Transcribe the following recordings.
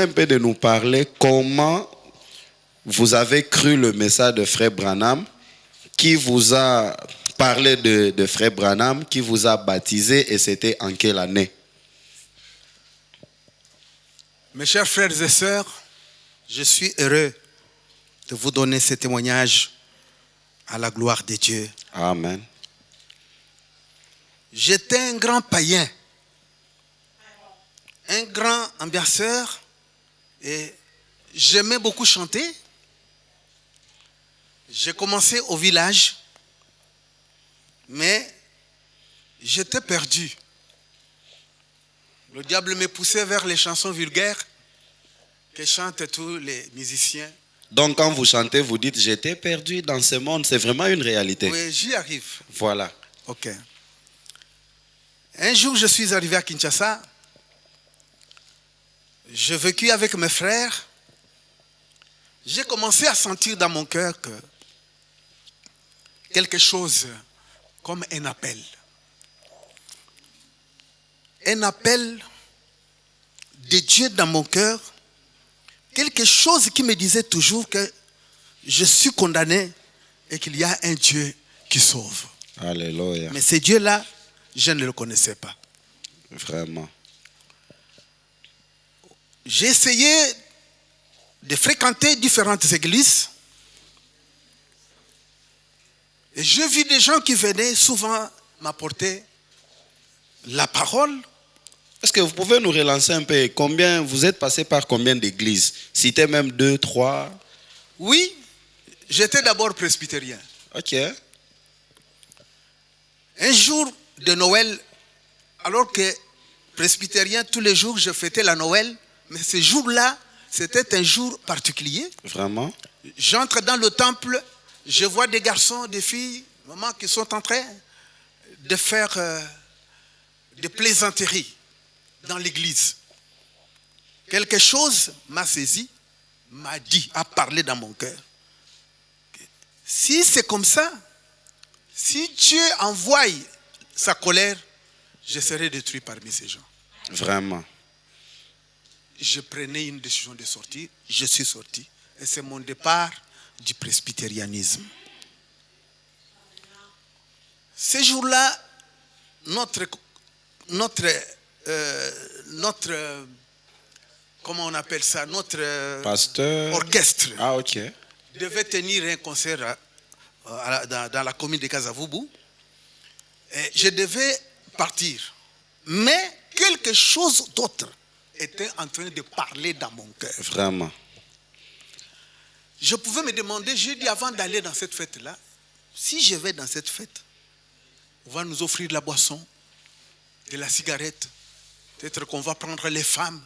Un peu de nous parler comment vous avez cru le message de Frère Branham, qui vous a parlé de Frère Branham, qui vous a baptisé, et c'était en quelle année? Mes chers frères et sœurs, je suis heureux de vous donner ce témoignage à la gloire de Dieu. Amen. J'étais un grand païen, un grand ambianceur, et j'aimais beaucoup chanter. J'ai commencé au village, mais j'étais perdu. Le diable me poussait vers les chansons vulgaires que chantent tous les musiciens. Donc quand vous chantez, vous dites « J'étais perdu dans ce monde », c'est vraiment une réalité. Oui, j'y arrive. Voilà. Ok. Un jour, je suis arrivé à Kinshasa. J'ai vécu avec mes frères. J'ai commencé à sentir dans mon cœur que quelque chose comme un appel. Un appel de Dieu dans mon cœur. Quelque chose qui me disait toujours que je suis condamné et qu'il y a un Dieu qui sauve. Alléluia. Mais ce Dieu-là, je ne le connaissais pas. Vraiment. J'ai essayé de fréquenter différentes églises. Et je vis des gens qui venaient souvent m'apporter la parole. Est-ce que vous pouvez nous relancer un peu? Combien, vous êtes passé par combien d'églises? Citez même 2, 3. Oui, j'étais d'abord presbytérien. Ok. Un jour de Noël, alors que presbytérien, tous les jours, je fêtais la Noël, mais ce jour-là, c'était un jour particulier. Vraiment? J'entre dans le temple, je vois des garçons, des filles, maman, qui sont en train de faire des plaisanteries dans l'église. Quelque chose m'a saisi, m'a dit, a parlé dans mon cœur. Si c'est comme ça, si Dieu envoie sa colère, je serai détruit parmi ces gens. Vraiment. Je prenais une décision de sortir, je suis sorti. Et c'est mon départ du presbytérianisme. Ces jours-là, notre comment on appelle ça, notre Pasteur. orchestre Ah, ok. devait tenir un concert dans la commune de Kasavubu. Et je devais partir. Mais quelque chose d'autre était en train de parler dans mon cœur. Vraiment. Je pouvais me demander, j'ai dit avant d'aller dans cette fête-là, si je vais dans cette fête, on va nous offrir de la boisson, de la cigarette, peut-être qu'on va prendre les femmes.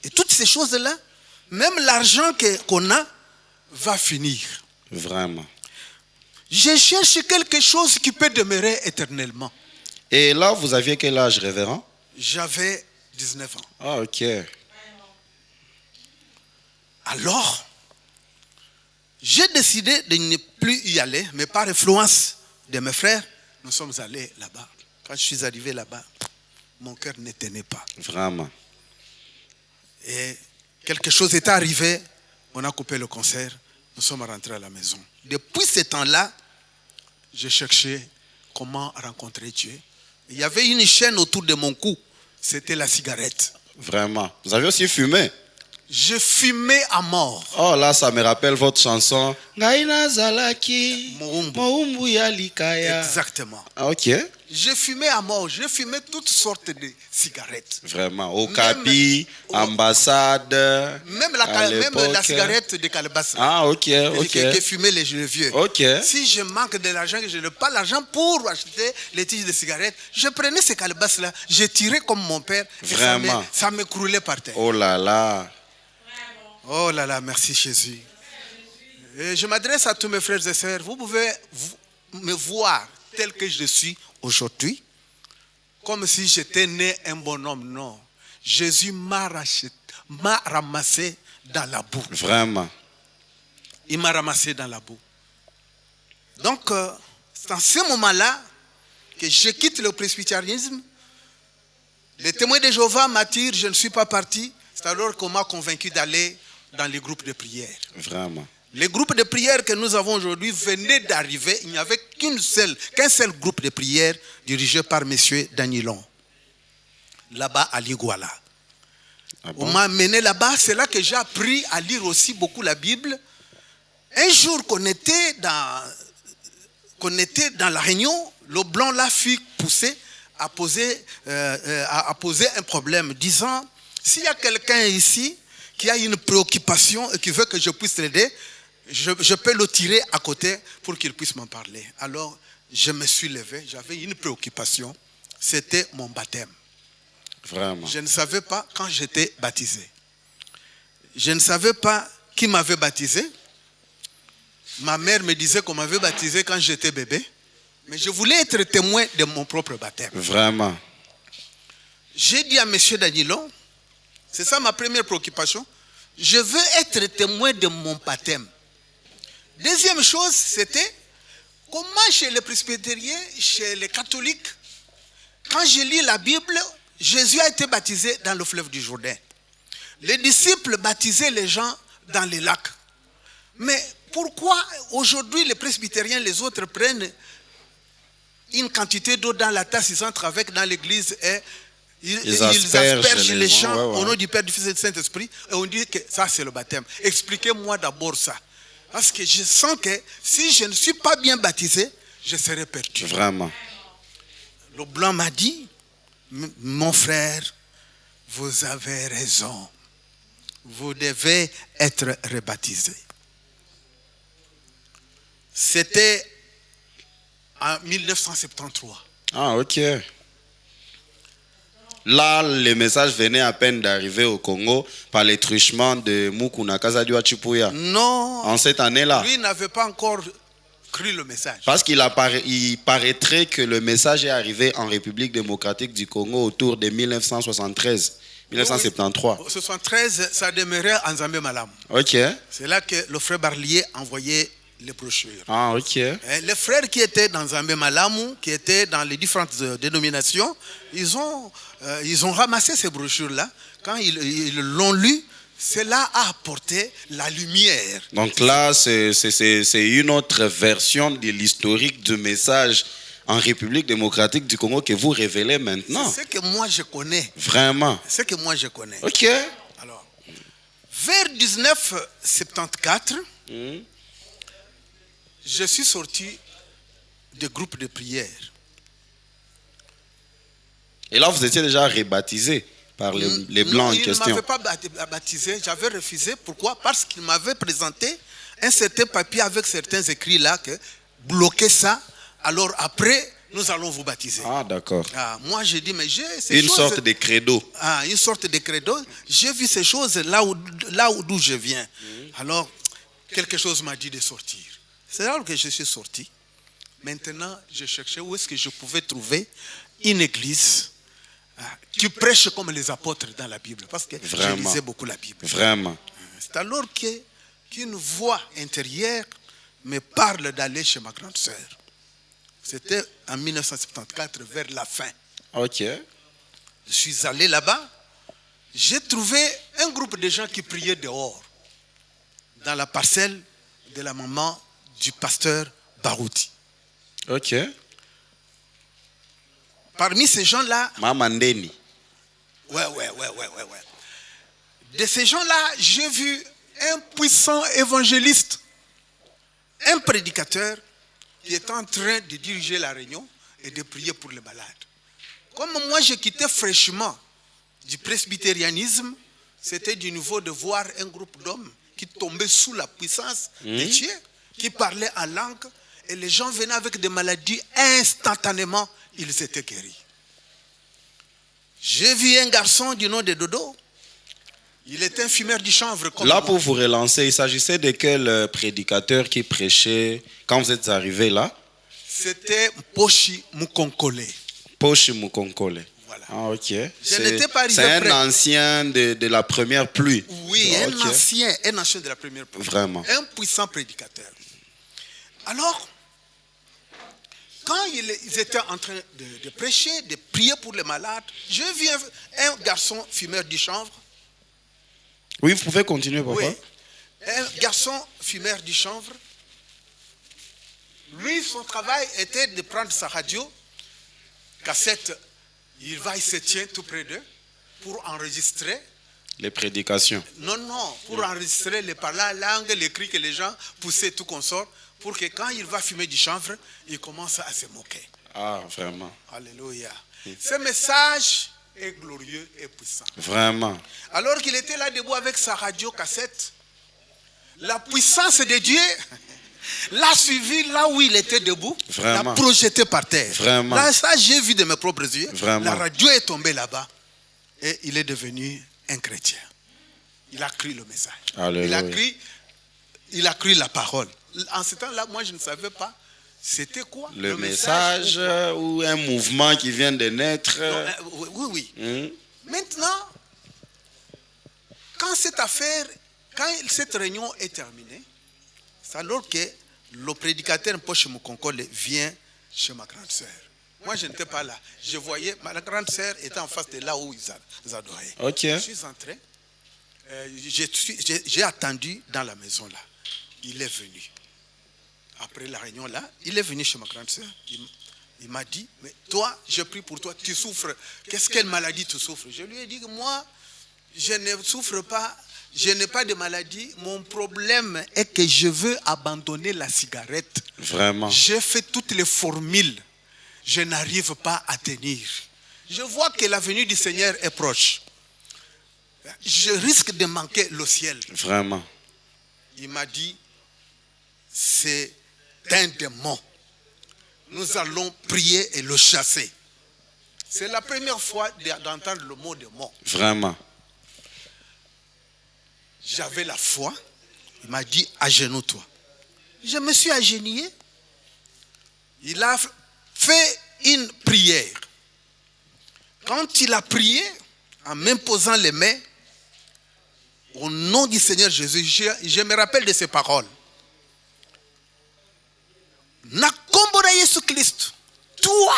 Et toutes ces choses-là, même l'argent qu'on a, va finir. Vraiment. Je cherche quelque chose qui peut demeurer éternellement. Et là, vous aviez quel âge, révérend? J'avais 19 ans. Ah, ok. Alors, j'ai décidé de ne plus y aller, mais par influence de mes frères, nous sommes allés là-bas. Quand je suis arrivé là-bas, mon cœur ne tenait pas. Vraiment. Et quelque chose est arrivé, on a coupé le concert, nous sommes rentrés à la maison. Depuis ce temps-là, j'ai cherché comment rencontrer Dieu. Il y avait une chaîne autour de mon cou, c'était la cigarette. Vraiment. Vous avez aussi fumé? Je fumais à mort. Oh là, ça me rappelle votre chanson. Ngaina Zalaki. Moumbu. Moumbu Yalikaya. Exactement. Ah, ok. Je fumais à mort, je fumais toutes sortes de cigarettes. Vraiment. Okapi, ambassade. Même la cigarette de calebasse. Ah, ok, ok. Que fumaient les vieux. Ok. Si je manque de l'argent, que je n'ai pas l'argent pour acheter les tiges de cigarettes, je prenais ces calebasses-là, je tirais comme mon père. Vraiment. Ça me croulait par terre. Oh là là. Oh là là, merci Jésus. Et je m'adresse à tous mes frères et sœurs. Vous pouvez me voir tel que je suis aujourd'hui, comme si j'étais né un bonhomme. Non. Jésus m'a ramassé dans la boue. Vraiment. Il m'a ramassé dans la boue. Donc, c'est en ce moment-là que je quitte le presbytérianisme. Les témoins de Jéhovah m'attirent, je ne suis pas parti. C'est alors qu'on m'a convaincu d'aller dans les groupes de prière. Vraiment. Les groupes de prière que nous avons aujourd'hui venaient d'arriver. Il n'y avait qu'un seul groupe de prière dirigé par M. Danilon, là-bas à Liguala. Ah bon? On m'a amené là-bas, c'est là que j'ai appris à lire aussi beaucoup la Bible. Un jour qu'on était dans la réunion, le blanc là fut poussé à poser un problème, disant, s'il y a quelqu'un ici qui a une préoccupation et qui veut que je puisse l'aider, je peux le tirer à côté pour qu'il puisse m'en parler. Alors, je me suis levé, j'avais une préoccupation, c'était mon baptême. Vraiment. Je ne savais pas quand j'étais baptisé. Je ne savais pas qui m'avait baptisé. Ma mère me disait qu'on m'avait baptisé quand j'étais bébé. Mais je voulais être témoin de mon propre baptême. Vraiment. J'ai dit à M. Danilon, c'est ça ma première préoccupation, je veux être témoin de mon baptême. Deuxième chose, c'était comment chez les presbytériens, chez les catholiques, quand je lis la Bible, Jésus a été baptisé dans le fleuve du Jourdain. Les disciples baptisaient les gens dans les lacs. Mais pourquoi aujourd'hui les presbytériens, les autres prennent une quantité d'eau dans la tasse, ils entrent avec dans l'église et ils aspergent les gens au nom du Père, du Fils et du Saint-Esprit et on dit que ça c'est le baptême. Expliquez-moi d'abord ça. Parce que je sens que si je ne suis pas bien baptisé, je serai perdu. Vraiment. Le blanc m'a dit, mon frère, vous avez raison. Vous devez être rebaptisé. C'était en 1973. Ah, ok. Là, le message venait à peine d'arriver au Congo par les truchements de Mukuna Kazadiwa Chipuya. Non. En cette année-là. Lui n'avait pas encore cru le message. Parce qu'il paraîtrait que le message est arrivé en République démocratique du Congo autour de 1973. 1973. En 1973, ça demeurait en Zambé Malam. Ok. C'est là que le frère Barlier envoyait les brochures. Ah, ok. Les frères qui étaient dans Zambé Malamu, qui étaient dans les différentes dénominations, ils ont ramassé ces brochures-là. Quand ils l'ont lu, cela a apporté la lumière. Donc là, c'est une autre version de l'historique du message en République démocratique du Congo que vous révélez maintenant. C'est ce que moi je connais. Vraiment. C'est ce que moi je connais. Ok. Alors, vers 1974, je suis sorti de groupe de prière. Et là, vous étiez déjà rebaptisé par les Blancs en question. Il ne m'avait pas baptisé, j'avais refusé. Pourquoi? Parce qu'il m'avait présenté un certain papier avec certains écrits là, que bloquez ça, alors après, nous allons vous baptiser. Ah, d'accord. Moi, j'ai dit, mais j'ai une sorte de credo. Une sorte de credo. J'ai vu ces choses là d'où je viens. Alors, quelque chose m'a dit de sortir. C'est là que je suis sorti. Maintenant, je cherchais où est-ce que je pouvais trouver une église qui prêche comme les apôtres dans la Bible. Parce que je lisais beaucoup la Bible. Vraiment. C'est alors qu'une voix intérieure me parle d'aller chez ma grande sœur. C'était en 1974, vers la fin. Ok. Je suis allé là-bas. J'ai trouvé un groupe de gens qui priaient dehors, dans la parcelle de la maman du pasteur Barouti. Ok. Parmi ces gens-là... Maman Ndeni. Ouais. De ces gens-là, j'ai vu un puissant évangéliste, un prédicateur qui était en train de diriger la réunion et de prier pour les malades. Comme moi, je quittais fraîchement du presbytérianisme, c'était du niveau de voir un groupe d'hommes qui tombaient sous la puissance de Dieu, qui parlaient en langue, et les gens venaient avec des maladies, instantanément, ils étaient guéris. J'ai vu un garçon du nom de Dodo. Il était un fumeur du chanvre. Comme là, moi. pour vous relancer, il s'agissait de quel prédicateur qui prêchait quand vous êtes arrivé là? C'était Poshi Mukonkole. Poshi Mukonkole. Voilà. Ah, ok. C'est un ancien de la première pluie. Oui, un ancien de la première pluie. Vraiment. Un puissant prédicateur. Alors, quand ils étaient en train de prêcher, de prier pour les malades, j'ai vu un garçon fumeur du chanvre Oui, vous pouvez continuer, papa. Oui. Un garçon fumeur du chanvre. Lui, son travail était de prendre sa radio, cassette. Il se tient tout près d'eux pour enregistrer. Les prédications. Non, pour enregistrer les paroles, langue, les cris que les gens poussaient, tout consort, pour que quand il va fumer du chanvre, il commence à se moquer. Ah, vraiment. Alléluia. Ce message est glorieux et puissant. Vraiment. Alors qu'il était là debout avec sa radio cassette, la puissance de Dieu l'a suivi là où il était debout, Vraiment. l'a projeté par terre. Vraiment. Là, ça, j'ai vu de mes propres yeux. Vraiment. La radio est tombée là-bas et il est devenu un chrétien. Il a cru le message. Alléluia. Il a cru la parole. En ce temps-là, moi, je ne savais pas c'était quoi le message ou un mouvement qui vient de naître. Non, oui. Maintenant, quand cette réunion est terminée, c'est alors que le prédicateur Poche Mukonkole vient chez ma grande sœur. Moi, je n'étais pas là. Je voyais, ma grande sœur était en face de là où ils adoraient. Ok. Je suis entré. J'ai attendu dans la maison là. Il est venu. Après la réunion là, il est venu chez ma grande sœur. Il m'a dit, mais toi, je prie pour toi, tu souffres. Quelle maladie tu souffres? Je lui ai dit que moi, je ne souffre pas, je n'ai pas de maladie. Mon problème est que je veux abandonner la cigarette. Vraiment. J'ai fait toutes les formules. Je n'arrive pas à tenir. Je vois que la venue du Seigneur est proche. Je risque de manquer le ciel. Vraiment. Il m'a dit, c'est un démon. Nous allons prier et le chasser. C'est la première fois d'entendre le mot démon. Vraiment. J'avais la foi. Il m'a dit, agenouille-toi. Je me suis agenouillé. Il a fait une prière. Quand il a prié, en m'imposant les mains, au nom du Seigneur Jésus, je me rappelle de ces paroles. Nakombora Yesu Christ, toi,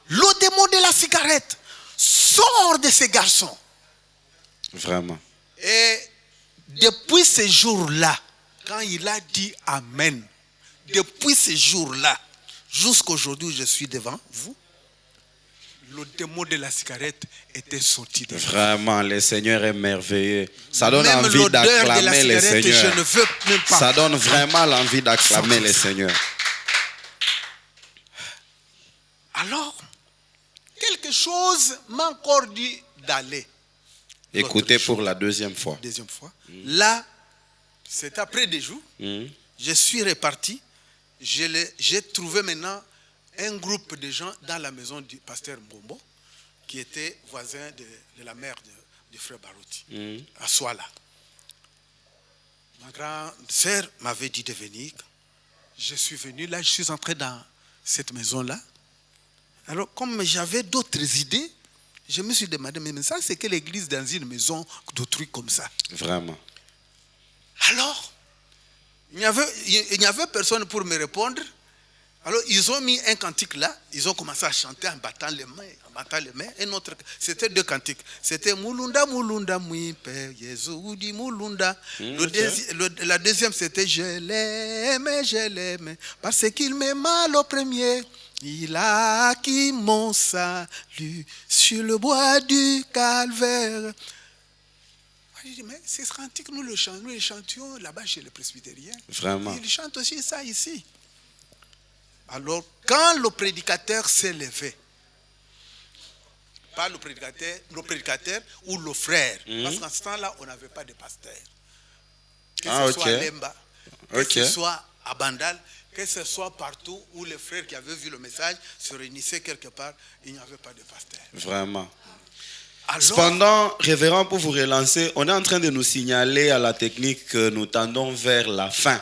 le démon de la cigarette, sors de ces garçons. Vraiment. Et depuis ce jour-là, quand il a dit Amen, depuis ce jour-là, jusqu'à aujourd'hui où je suis devant vous, le démon de la cigarette était sorti de vous. Vraiment, le Seigneur est merveilleux. Ça donne Même envie d'acclamer le Seigneur. Je ne veux même pas. Ça donne vraiment l'envie d'acclamer le Seigneur. Alors, quelque chose m'a encore dit d'aller. Écoutez pour la deuxième fois. Deuxième fois. Là, c'est après des jours. Je suis reparti. J'ai trouvé maintenant un groupe de gens dans la maison du pasteur Mbombo, qui était voisin de la mère du frère Barouti, à Souala. Ma grande sœur m'avait dit de venir. Je suis venu là, je suis entré dans cette maison-là. Alors, comme j'avais d'autres idées, je me suis demandé, mais ça, c'est que l'église dans une maison d'autrui comme ça. Vraiment. Alors, il n'y avait personne pour me répondre. Alors, ils ont mis un cantique là. Ils ont commencé à chanter en battant les mains. Un autre, c'était deux cantiques. C'était Mulunda, Mulunda, Mui, Père Jésus, dit Mulunda. La deuxième, c'était Je l'aime, parce qu'il m'aima le premier. Il a acquis mon salut sur le bois du calvaire. Je dis, mais c'est ce cantique, nous le chantions là-bas chez les presbytériens. Vraiment. Ils chantent aussi ça ici. Alors, quand le prédicateur s'est levé, pas le prédicateur ou le frère, parce qu'en ce temps-là, on n'avait pas de pasteur. Que ce soit à Lemba, que ce soit à Bandal, que ce soit partout où les frères qui avaient vu le message se réunissaient quelque part, il n'y avait pas de pasteur. Vraiment. Alors, cependant, révérend, pour vous relancer, on est en train de nous signaler à la technique que nous tendons vers la fin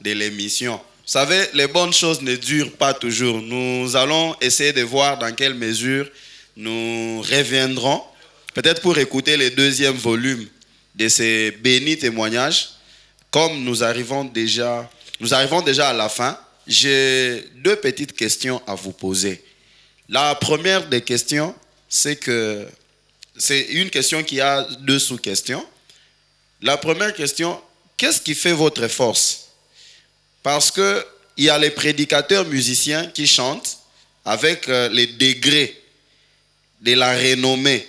de l'émission. Vous savez, les bonnes choses ne durent pas toujours. Nous allons essayer de voir dans quelle mesure nous reviendrons, peut-être pour écouter le deuxième volume de ces bénis témoignages. Comme nous arrivons déjà à la fin, j'ai deux petites questions à vous poser. La première des questions, c'est une question qui a deux sous-questions. La première question, qu'est-ce qui fait votre force? Parce qu'il y a les prédicateurs musiciens qui chantent avec les degrés de la renommée,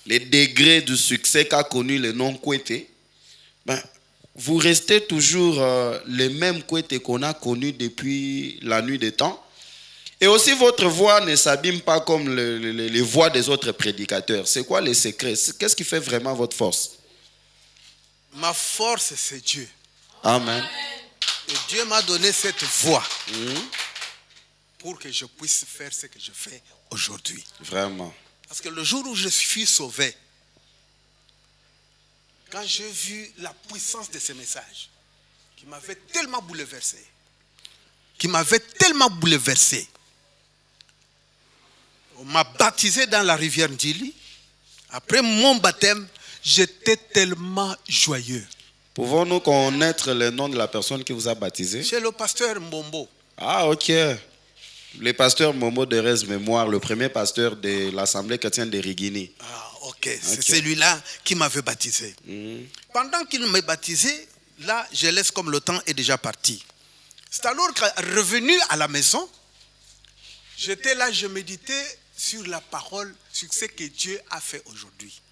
les degrés du succès qu'a connu le nom Kouété. Vous restez toujours les mêmes Kouété qu'on a connus depuis la nuit des temps. Et aussi, votre voix ne s'abîme pas comme les voix des autres prédicateurs. C'est quoi les secrets? Qu'est-ce qui fait vraiment votre force? Ma force, c'est Dieu. Amen. Et Dieu m'a donné cette voix pour que je puisse faire ce que je fais aujourd'hui. Vraiment. Parce que le jour où je suis sauvé, quand j'ai vu la puissance de ce message, qui m'avait tellement bouleversé, on m'a baptisé dans la rivière Ndili. Après mon baptême, j'étais tellement joyeux. Pouvons-nous connaître le nom de la personne qui vous a baptisé? C'est le pasteur Mbombo. Ah, ok. Le pasteur Momo de Rez Mémoire, le premier pasteur de l'Assemblée chrétienne de Rigini. Ah, ok. C'est celui-là qui m'avait baptisé. Pendant qu'il m'a baptisé, là, je laisse comme le temps est déjà parti. C'est alors que, revenu à la maison, j'étais là, je méditais sur la parole, sur ce que Dieu a fait aujourd'hui.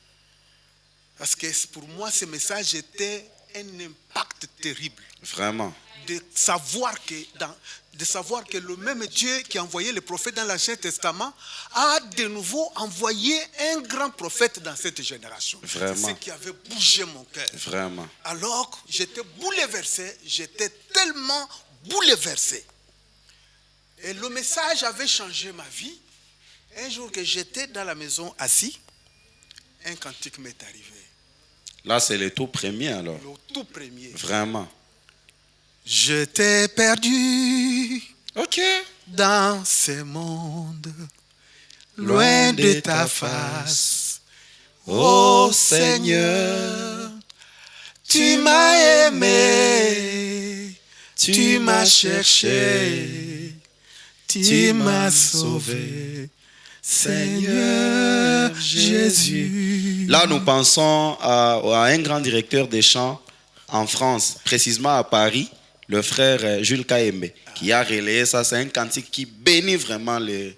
Parce que pour moi, ce message était un impact terrible. Vraiment. De savoir que le même Dieu qui a envoyé les prophètes dans l'Ancien Testament a de nouveau envoyé un grand prophète dans cette génération. Vraiment. C'est ce qui avait bougé mon cœur. Vraiment. Alors, j'étais bouleversé, j'étais tellement bouleversé. Et le message avait changé ma vie. Un jour que j'étais dans la maison assis, un cantique m'est arrivé. Là, c'est le tout premier alors. Le tout premier. Vraiment. Je t'ai perdu dans ce monde, loin de ta face. Ô Seigneur, tu m'as aimé, tu m'as cherché, tu m'as sauvé. Seigneur Jésus. Là, nous pensons à un grand directeur des chants en France, précisément à Paris, le frère Jules Kaembe, qui a relayé ça. C'est un cantique qui bénit vraiment les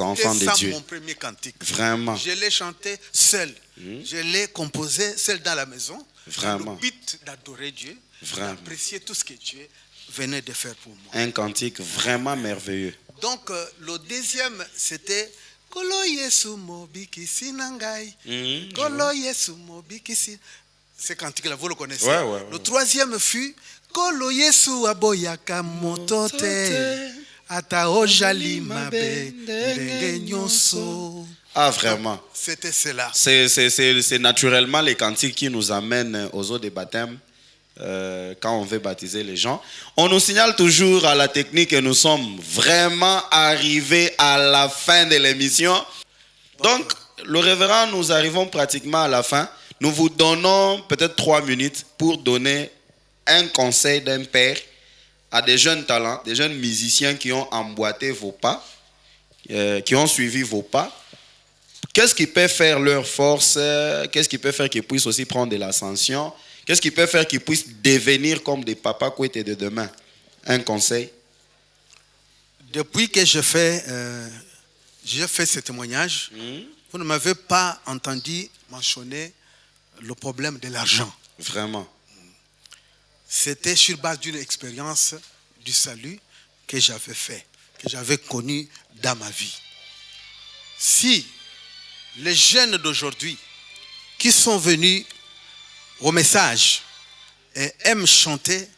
enfants de Dieu. C'est mon premier cantique. Vraiment. Je l'ai chanté seul. Je l'ai composé seul dans la maison. Vraiment. Le but d'adorer Dieu, d'apprécier tout ce que Dieu venait de faire pour moi. Un cantique vraiment merveilleux. Donc, le deuxième, c'était Kolo Yesu Mobikisi Nangai. Kolo Yesu Mobikisi. Ce cantique-là, vous le connaissez. Le troisième fut Kolo Yesu Aboyaka Motote. Ata Ojali Mabe Nyonso. Ah, vraiment. C'était cela. C'est naturellement les cantiques qui nous amènent aux eaux de baptême. Quand on veut baptiser les gens. On nous signale toujours à la technique que nous sommes vraiment arrivés à la fin de l'émission. Donc, le révérend, nous arrivons pratiquement à la fin. Nous vous donnons peut-être 3 minutes pour donner un conseil d'un père à des jeunes talents, des jeunes musiciens qui ont emboîté vos pas, qui ont suivi vos pas. Qu'est-ce qui peut faire leur force? Qu'est-ce qui peut faire qu'ils puissent aussi prendre de l'ascension? Qu'est-ce qui peut faire qu'ils puissent devenir comme des papas Kouété de demain? Un conseil? Depuis que je fais ce témoignage, vous ne m'avez pas entendu mentionner le problème de l'argent. Vraiment. C'était sur base d'une expérience du salut que j'avais fait, que j'avais connu dans ma vie. Si les jeunes d'aujourd'hui qui sont venus au message et aiment chanter,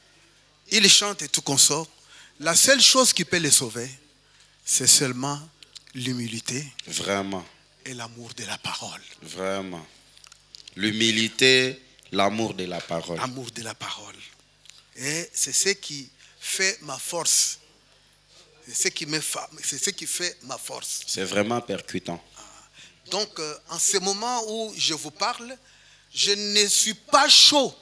ils chantent et tout consort, la seule chose qui peut les sauver, c'est seulement l'humilité. Vraiment. Et l'amour de la parole. Vraiment. L'humilité, l'amour de la parole. L'amour de la parole. Et c'est ce qui fait ma force. C'est ce qui fait ma force. C'est vraiment percutant. Donc, en ce moment où je vous parle, je ne suis pas chaud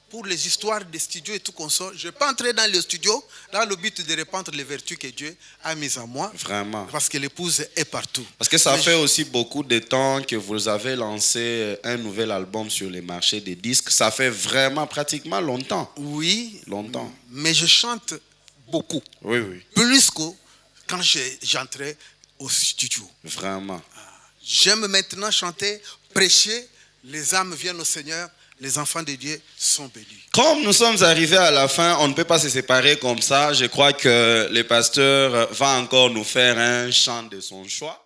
pour les histoires des studios et tout consort. Je ne vais pas entrer dans le studio dans le but de répandre les vertus que Dieu a mises en moi. Vraiment. Parce que l'épouse est partout. Parce que ça fait aussi beaucoup de temps que vous avez lancé un nouvel album sur les marchés des disques. Ça fait vraiment pratiquement longtemps. Oui. Longtemps. Mais je chante beaucoup. Oui, oui. Plus que quand j'entrais au studio. Vraiment. J'aime maintenant chanter, prêcher. Les âmes viennent au Seigneur. Les enfants de Dieu sont bénis. Comme nous sommes arrivés à la fin, on ne peut pas se séparer comme ça. Je crois que le pasteur va encore nous faire un chant de son choix.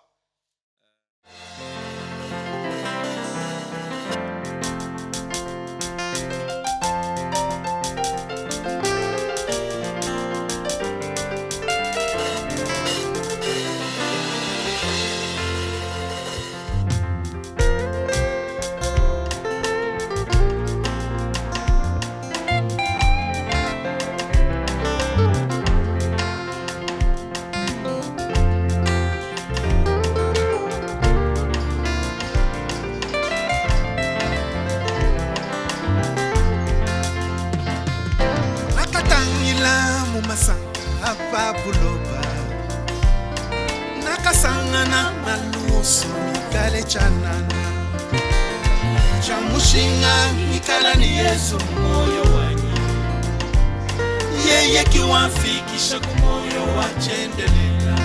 Nakasangana naluso mikale chanana chamushinga mikala ni Yesu moyo wanyi yeye kiwafikisha kumoyo wa chendelela